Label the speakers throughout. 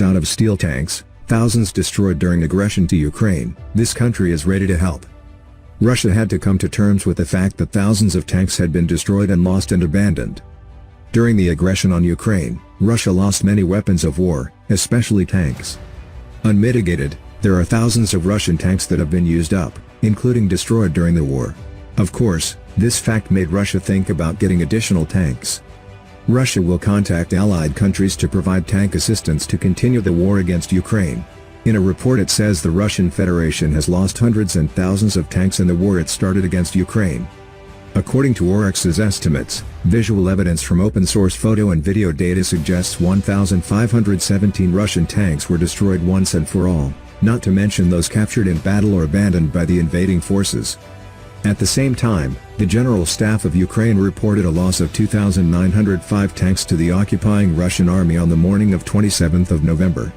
Speaker 1: out of steel tanks, thousands destroyed during aggression to Ukraine. This country is ready to help. Russia had to come to terms with the fact that thousands of tanks had been destroyed and lost and abandoned. During the aggression on Ukraine, Russia lost many weapons of war, especially tanks. Unmitigated, there are thousands of Russian tanks that have been used up, including destroyed during the war. Of course, this fact made Russia think about getting additional tanks. Russia will contact allied countries to provide tank assistance to continue the war against Ukraine. In a report it says the Russian Federation has lost hundreds and thousands of tanks in the war it started against Ukraine. According to Oryx's estimates, visual evidence from open-source photo and video data suggests 1,517 Russian tanks were destroyed once and for all, not to mention those captured in battle or abandoned by the invading forces. At the same time, the General Staff of Ukraine reported a loss of 2,905 tanks to the occupying Russian army on the morning of 27 November.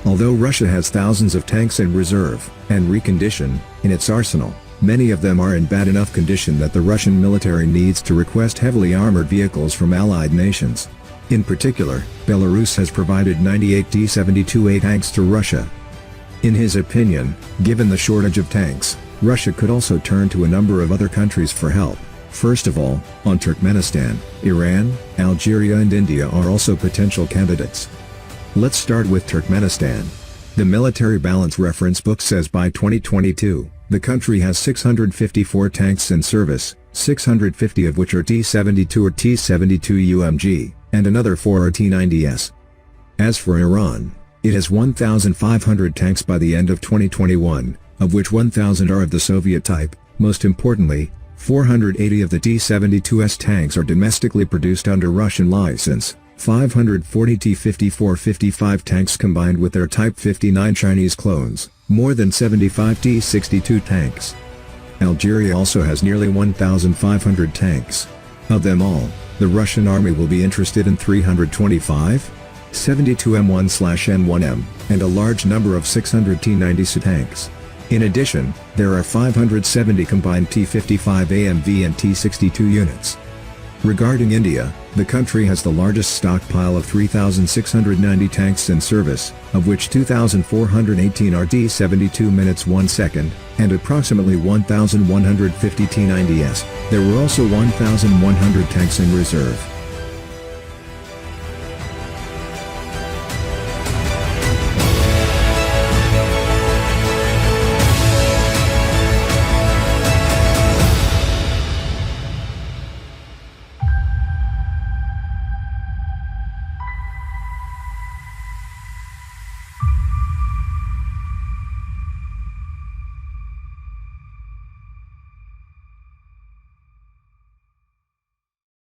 Speaker 1: Although Russia has thousands of tanks in reserve, and reconditioned, in its arsenal, many of them are in bad enough condition that the Russian military needs to request heavily armored vehicles from allied nations. In particular, Belarus has provided 98 T-72A tanks to Russia. In his opinion, given the shortage of tanks, Russia could also turn to a number of other countries for help. First of all, on Turkmenistan, Iran, Algeria and India are also potential candidates. Let's start with Turkmenistan. The Military Balance Reference Book says by 2022, the country has 654 tanks in service, 650 of which are T-72 or T-72 UMG, and another 4 are T-90S. As for Iran, it has 1,500 tanks by the end of 2021, of which 1,000 are of the Soviet type. Most importantly, 480 of the T-72S tanks are domestically produced under Russian license. 540 T-54-55 tanks combined with their Type 59 Chinese clones, more than 75 T-62 tanks. Algeria also has nearly 1,500 tanks. Of them all, the Russian army will be interested in 325, 72 M1/N1M, and a large number of 600 T-90 tanks. In addition, there are 570 combined T-55 AMV and T-62 units. Regarding India, the country has the largest stockpile of 3,690 tanks in service, of which 2,418 are T-72 minutes 1 second, and approximately 1,150 T-90S. There were also 1,100 tanks in reserve.